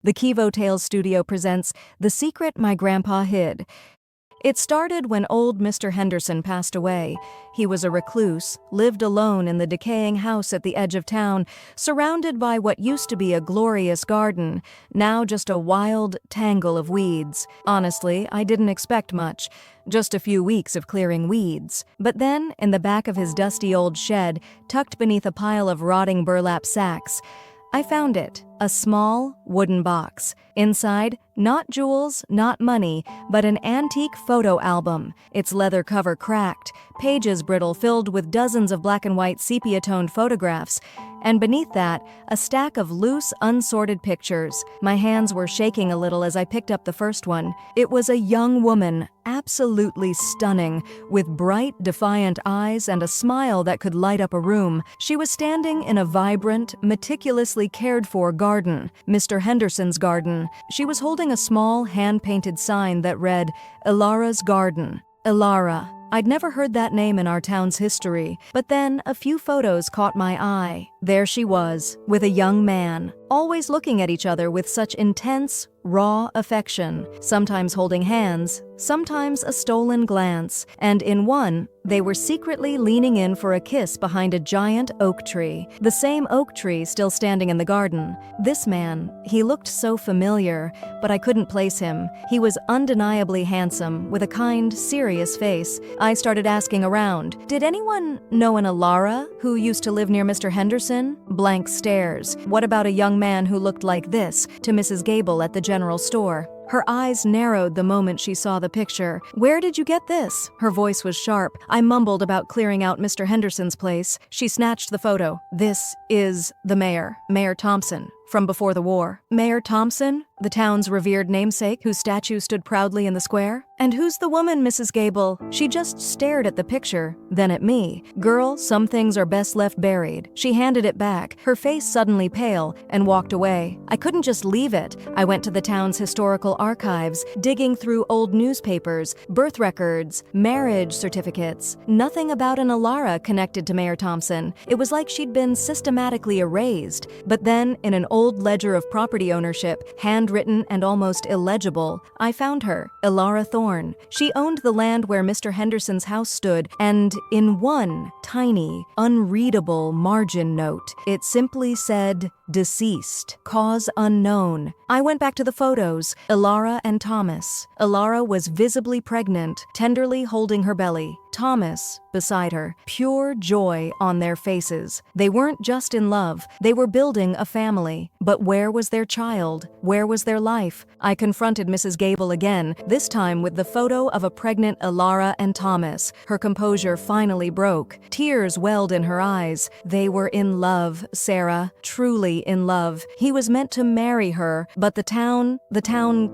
The KivoTales studio presents The Secret My Grandpa Hid. It started when old Mr. Henderson passed away. He was a recluse, lived alone in the decaying house at the edge of town, surrounded by what used to be a glorious garden, now just a wild tangle of weeds. Honestly, I didn't expect much. Just a few weeks of clearing weeds. But then, in the back of his dusty old shed, tucked beneath a pile of rotting burlap sacks, I found it, a small wooden box. Inside, not jewels, not money, but an antique photo album, its leather cover cracked, pages brittle filled with dozens of black and white sepia-toned photographs, and beneath that, a stack of loose, unsorted pictures. My hands were shaking a little as I picked up the first one. It was a young woman, absolutely stunning, with bright, defiant eyes and a smile that could light up a room. She was standing in a vibrant, meticulously cared-for garden, Mr. Henderson's garden. She was holding a small, hand-painted sign that read, "Ilara's Garden." Ilara. I'd never heard that name in our town's history, but then a few photos caught my eye. There she was, with a young man, always looking at each other with such intense, raw affection, sometimes holding hands, sometimes a stolen glance, and in one, they were secretly leaning in for a kiss behind a giant oak tree, the same oak tree still standing in the garden. This man, he looked so familiar, but I couldn't place him. He was undeniably handsome, with a kind, serious face. I started asking around, did anyone know an Ilara who used to live near Mr. Henderson? Blank stares. What about a young man who looked like this, to Mrs. Gable at the general store? Her eyes narrowed the moment she saw the picture. "Where did you get this?" Her voice was sharp. I mumbled about clearing out Mr. Henderson's place. She snatched the photo. "This is the mayor, Mayor Thompson, from before the war." Mayor Thompson? The town's revered namesake whose statue stood proudly in the square? "And who's the woman, Mrs. Gable?" She just stared at the picture, then at me. "Girl, some things are best left buried." She handed it back, her face suddenly pale, and walked away. I couldn't just leave it. I went to the town's historical archives, digging through old newspapers, birth records, marriage certificates. Nothing about an Ilara connected to Mayor Thompson. It was like she'd been systematically erased. But then, in an old ledger of property ownership, handwritten and almost illegible, I found her, Ilara Thorne. She owned the land where Mr. Henderson's house stood, and in one tiny, unreadable margin note, it simply said, "Deceased. Cause unknown." I went back to the photos, Ilara and Thomas. Ilara was visibly pregnant, tenderly holding her belly. Thomas, beside her, pure joy on their faces. They weren't just in love, they were building a family. But where was their child? Where was their life? I confronted Mrs. Gable again, this time with the photo of a pregnant Ilara and Thomas. Her composure finally broke. Tears welled in her eyes. They were in love, Sarah, truly in love. He was meant to marry her, but the town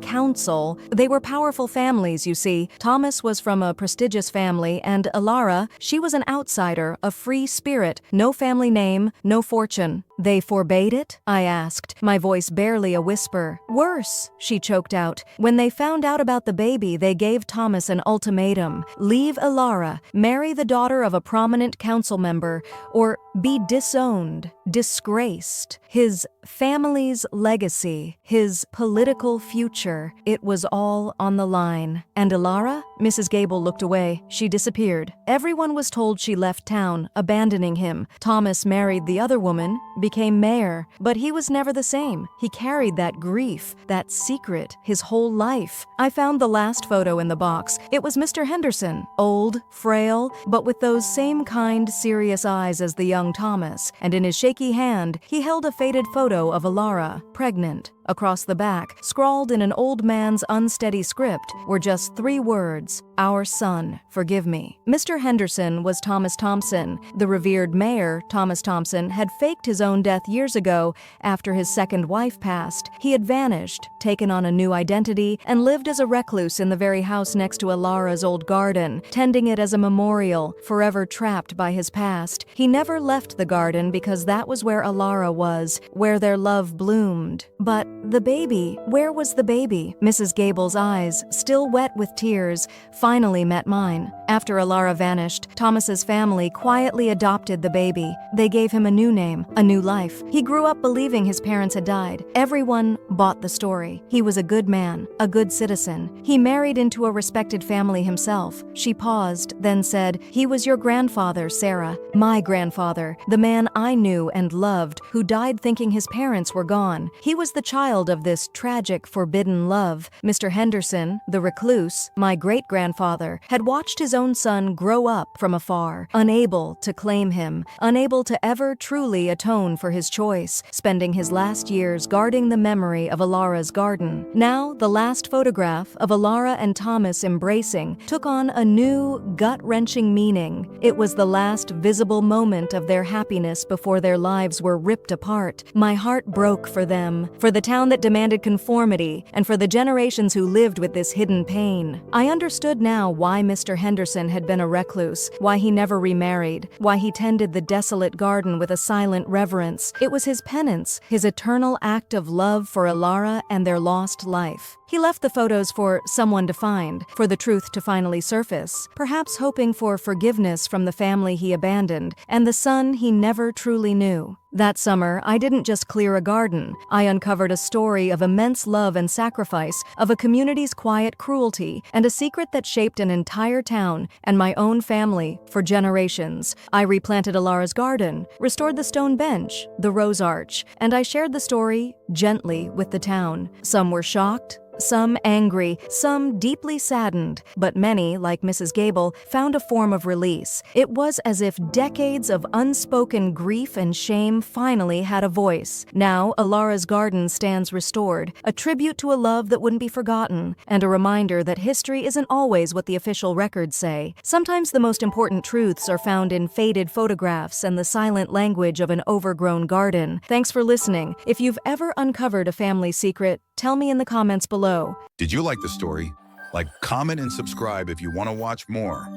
council, they were powerful families, you see. Thomas was from a prestigious family, and Ilara, she was an outsider, a free spirit, no family name, no fortune. "They forbade it?" I asked, my voice barely a whisper. "Worse," she choked out. "When they found out about the baby, they gave Thomas an ultimatum. Leave Ilara, marry the daughter of a prominent council member, or be disowned, disgraced. His family's legacy, his political future, it was all on the line. And Ilara?" Mrs. Gable looked away. She disappeared. Everyone was told she left town, abandoning him. Thomas married the other woman, became mayor, but he was never the same. He carried that grief, that secret, his whole life. I found the last photo in the box. It was Mr. Henderson, old, frail, but with those same kind, serious eyes as the young Thomas, and in his shaky hand, he held a faded photo of Ilara, pregnant. Across the back, scrawled in an old man's unsteady script, were just 3 words, "Our son, forgive me." Mr. Henderson was Thomas Thompson. The revered mayor, Thomas Thompson, had faked his own death years ago after his second wife passed. He had vanished, taken on a new identity, and lived as a recluse in the very house next to Ilara's old garden, tending it as a memorial, forever trapped by his past. He never left the garden because that was where Ilara was, where their love bloomed. But The baby, where was the baby? Mrs. Gable's eyes, still wet with tears, finally met mine. After Alara vanished, Thomas's family quietly adopted the baby. They gave him a new name, a new life. He grew up believing his parents had died. Everyone bought the story. He was a good man, a good citizen. He married into a respected family himself. She paused, then said, "He was your grandfather, Sarah. My grandfather, the man I knew and loved, who died thinking his parents were gone. He was the child of this tragic, forbidden love. Mr. Henderson, the recluse, my great-grandfather, had watched his own son grow up from afar, unable to claim him, unable to ever truly atone for his choice, spending his last years guarding the memory of Alara's garden. Now, the last photograph of Alara and Thomas embracing took on a new, gut-wrenching meaning. It was the last visible moment of their happiness before their lives were ripped apart. My heart broke for them, for the town that demanded conformity, and for the generations who lived with this hidden pain. I understood now why Mr. Henderson had been a recluse, why he never remarried, why he tended the desolate garden with a silent reverence. It was his penance, his eternal act of love for Alara and their lost life. He left the photos for someone to find, for the truth to finally surface, perhaps hoping for forgiveness from the family he abandoned and the son he never truly knew. That summer, I didn't just clear a garden. I uncovered a story of immense love and sacrifice, of a community's quiet cruelty, and a secret that shaped an entire town and my own family for generations. I replanted Alara's garden, restored the stone bench, the rose arch, and I shared the story gently with the town. Some were shocked, some angry, some deeply saddened, but many, like Mrs. Gable, found a form of release. It was as if decades of unspoken grief and shame finally had a voice. Now, Alara's garden stands restored, a tribute to a love that wouldn't be forgotten, and a reminder that history isn't always what the official records say. Sometimes the most important truths are found in faded photographs and the silent language of an overgrown garden. Thanks for listening. If you've ever uncovered a family secret, tell me in the comments below. Did you like the story? Like, comment, and subscribe if you want to watch more.